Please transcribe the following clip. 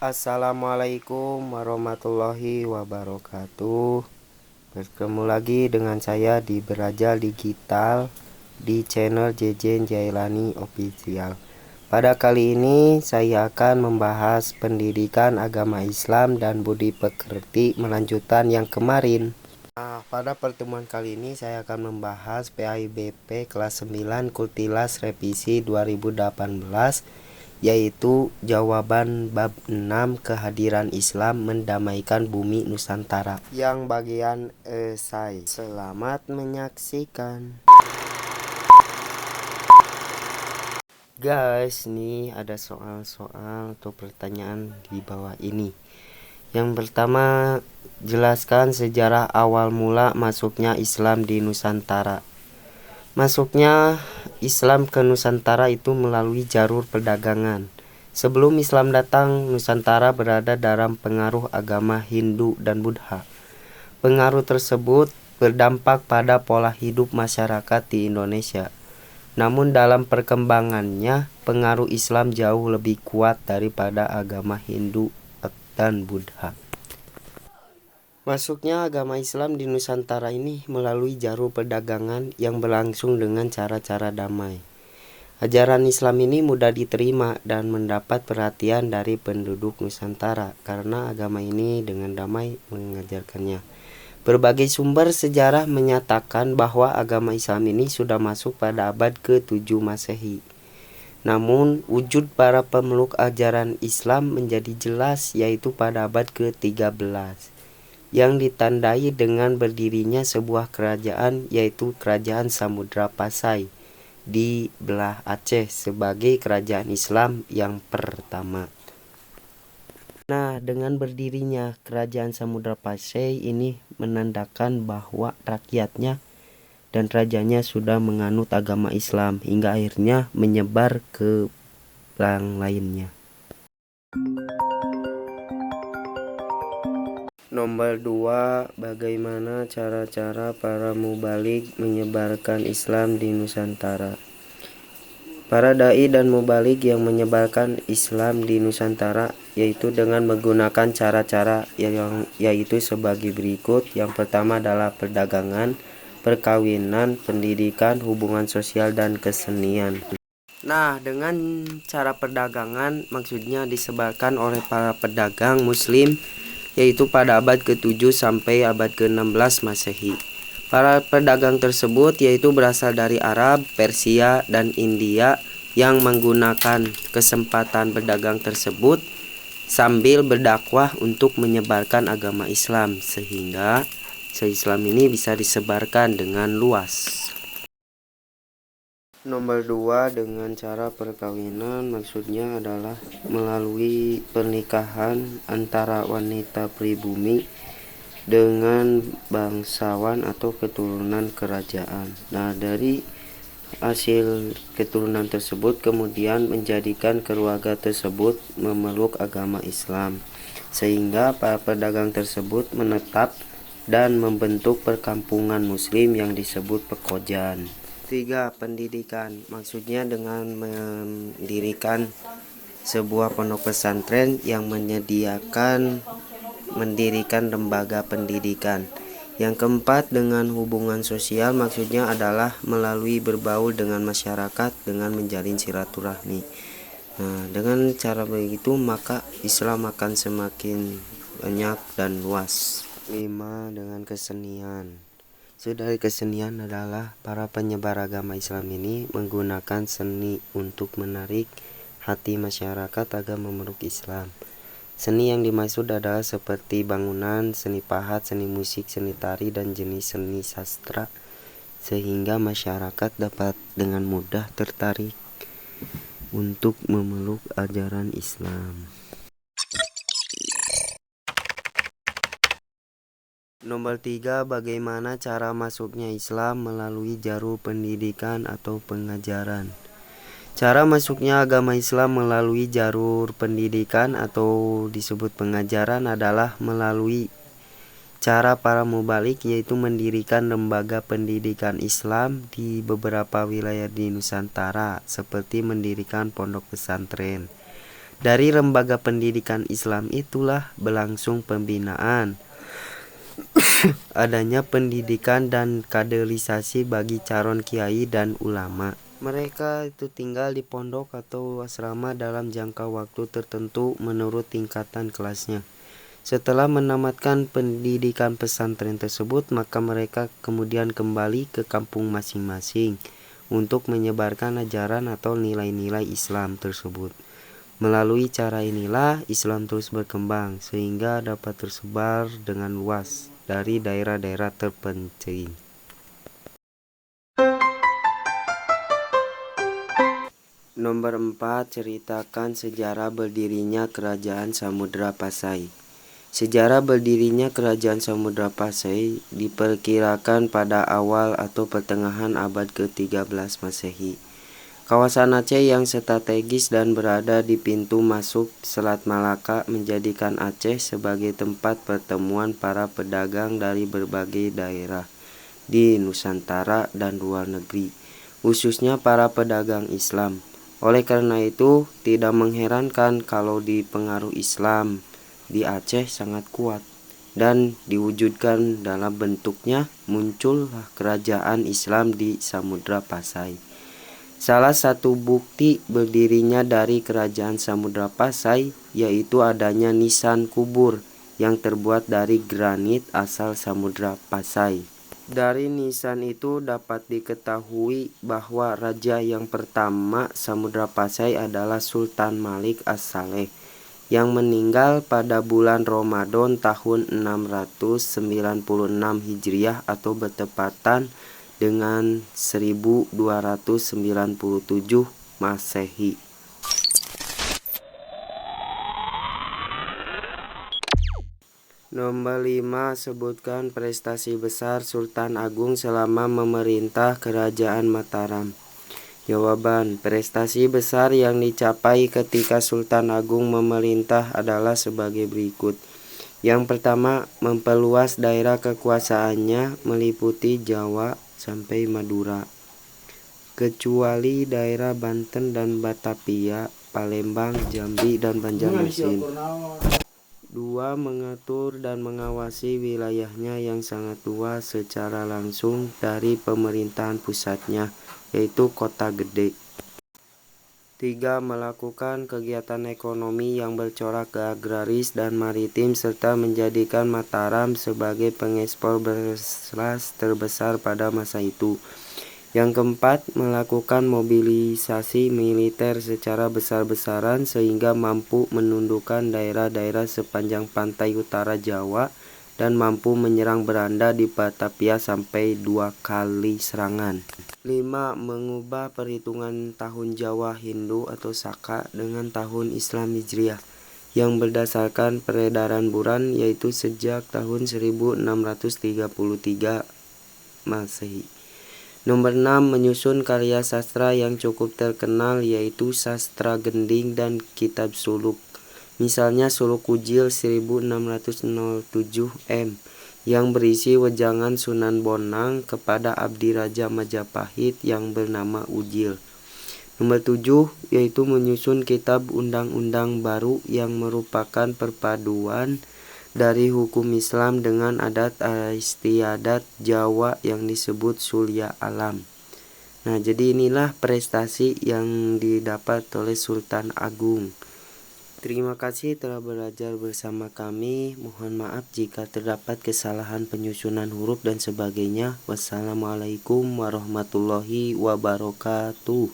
Assalamualaikum warahmatullahi wabarakatuh. Bertemu lagi dengan saya di Belajar Digital di channel Jejen Jailani Official. Pada kali ini saya akan membahas pendidikan agama Islam dan budi pekerti melanjutan yang kemarin. Pada pertemuan kali ini saya akan membahas PAIBP kelas 9 Kultilas revisi 2018, yaitu jawaban bab 6 kehadiran Islam mendamaikan bumi Nusantara, yang bagian esai. Selamat menyaksikan. Guys, nih ada soal-soal atau pertanyaan di bawah ini. Yang pertama, jelaskan sejarah awal mula masuknya Islam di Nusantara. Masuknya Islam ke Nusantara itu melalui jalur perdagangan. Sebelum Islam datang, Nusantara berada dalam pengaruh agama Hindu dan Buddha. Pengaruh tersebut berdampak pada pola hidup masyarakat di Indonesia. Namun dalam perkembangannya, pengaruh Islam jauh lebih kuat daripada agama Hindu dan Buddha. Masuknya agama Islam di Nusantara ini melalui jalur perdagangan yang berlangsung dengan cara-cara damai. Ajaran Islam ini mudah diterima dan mendapat perhatian dari penduduk Nusantara karena agama ini dengan damai mengajarkannya. Berbagai sumber sejarah menyatakan bahwa agama Islam ini sudah masuk pada abad ke-7 Masehi. Namun, wujud para pemeluk ajaran Islam menjadi jelas yaitu pada abad ke-13. Yang ditandai dengan berdirinya sebuah kerajaan yaitu Kerajaan Samudra Pasai di belah Aceh sebagai kerajaan Islam yang pertama. Nah, dengan berdirinya Kerajaan Samudra Pasai ini menandakan bahwa rakyatnya dan rajanya sudah menganut agama Islam hingga akhirnya menyebar ke yang lainnya. Nomor 2, bagaimana cara-cara para mubalik menyebarkan Islam di Nusantara? Para dai dan mubalik yang menyebarkan Islam di Nusantara yaitu dengan menggunakan cara-cara yaitu sebagai berikut. Yang pertama adalah perdagangan, perkawinan, pendidikan, hubungan sosial dan kesenian. Nah, dengan cara perdagangan maksudnya disebarkan oleh para pedagang muslim yaitu pada abad ke-7 sampai abad ke-16 Masehi. Para pedagang tersebut yaitu berasal dari Arab, Persia, dan India yang menggunakan kesempatan berdagang tersebut sambil berdakwah untuk menyebarkan agama Islam sehingga Islam ini bisa disebarkan dengan luas. Nomor 2, dengan cara perkawinan maksudnya adalah melalui pernikahan antara wanita pribumi dengan bangsawan atau keturunan kerajaan. Nah, dari hasil keturunan tersebut kemudian menjadikan keluarga tersebut memeluk agama Islam sehingga para pedagang tersebut menetap dan membentuk perkampungan muslim yang disebut pekojan. 3, pendidikan. Maksudnya dengan mendirikan sebuah pondok pesantren yang mendirikan lembaga pendidikan. Yang keempat, dengan hubungan sosial maksudnya adalah melalui berbaur dengan masyarakat dengan menjalin silaturahmi. Nah, dengan cara begitu maka Islam akan semakin banyak dan luas. 5, dengan kesenian. Dari kesenian adalah para penyebar agama Islam ini menggunakan seni untuk menarik hati masyarakat agar memeluk Islam. Seni yang dimaksud adalah seperti bangunan, seni pahat, seni musik, seni tari, dan jenis seni sastra sehingga masyarakat dapat dengan mudah tertarik untuk memeluk ajaran Islam. Nomor 3, bagaimana cara masuknya Islam melalui jalur pendidikan atau pengajaran? Cara masuknya agama Islam melalui jalur pendidikan atau disebut pengajaran adalah melalui cara para mubalik yaitu mendirikan lembaga pendidikan Islam di beberapa wilayah di Nusantara seperti mendirikan pondok pesantren. Dari lembaga pendidikan Islam itulah berlangsung pembinaan, adanya pendidikan dan kaderisasi bagi calon kiai dan ulama. Mereka itu tinggal di pondok atau asrama dalam jangka waktu tertentu menurut tingkatan kelasnya. Setelah menamatkan pendidikan pesantren tersebut, maka mereka kemudian kembali ke kampung masing-masing untuk menyebarkan ajaran atau nilai-nilai Islam tersebut. Melalui cara inilah Islam terus berkembang sehingga dapat tersebar dengan luas dari daerah-daerah terpencil. Nomor 4, ceritakan sejarah berdirinya Kerajaan Samudra Pasai. Sejarah berdirinya Kerajaan Samudra Pasai diperkirakan pada awal atau pertengahan abad ke-13 Masehi. Kawasan Aceh yang strategis dan berada di pintu masuk Selat Malaka menjadikan Aceh sebagai tempat pertemuan para pedagang dari berbagai daerah di Nusantara dan luar negeri, khususnya para pedagang Islam. Oleh karena itu, tidak mengherankan kalau pengaruh Islam di Aceh sangat kuat dan diwujudkan dalam bentuknya muncullah kerajaan Islam di Samudra Pasai. Salah satu bukti berdirinya dari Kerajaan Samudra Pasai yaitu adanya nisan kubur yang terbuat dari granit asal Samudra Pasai. Dari nisan itu dapat diketahui bahwa raja yang pertama Samudra Pasai adalah Sultan Malik As-Saleh yang meninggal pada bulan Ramadan tahun 696 Hijriah atau bertepatan dengan 1297 Masehi. Nomor 5, sebutkan prestasi besar Sultan Agung selama memerintah Kerajaan Mataram. Jawaban, prestasi besar yang dicapai ketika Sultan Agung memerintah adalah sebagai berikut. Yang pertama, memperluas daerah kekuasaannya meliputi Jawa sampai Madura, kecuali daerah Banten dan Batavia, Palembang, Jambi, dan Banjarmasin. 2. Mengatur dan mengawasi wilayahnya yang sangat luas secara langsung dari pemerintahan pusatnya, yaitu Kota Gede. 3. Melakukan kegiatan ekonomi yang bercorak agraris dan maritim serta menjadikan Mataram sebagai pengekspor beras terbesar pada masa itu. Yang keempat, melakukan mobilisasi militer secara besar-besaran sehingga mampu menundukkan daerah-daerah sepanjang pantai utara Jawa dan mampu menyerang beranda di Batavia sampai 2 kali serangan. 5. Mengubah perhitungan tahun Jawa Hindu atau Saka dengan tahun Islam Hijriah yang berdasarkan peredaran bulan yaitu sejak tahun 1633 Masehi. Nomor 6. Menyusun karya sastra yang cukup terkenal yaitu Sastra Gending dan Kitab Suluk. Misalnya Suluk Ujil 1607 M yang berisi wejangan Sunan Bonang kepada Abdi Raja Majapahit yang bernama Ujil. Nomor 7 yaitu menyusun kitab undang-undang baru yang merupakan perpaduan dari hukum Islam dengan adat istiadat Jawa yang disebut Sulya Alam. Nah, jadi inilah prestasi yang didapat oleh Sultan Agung. Terima kasih telah belajar bersama kami. Mohon maaf jika terdapat kesalahan penyusunan huruf dan sebagainya. Wassalamualaikum warahmatullahi wabarakatuh.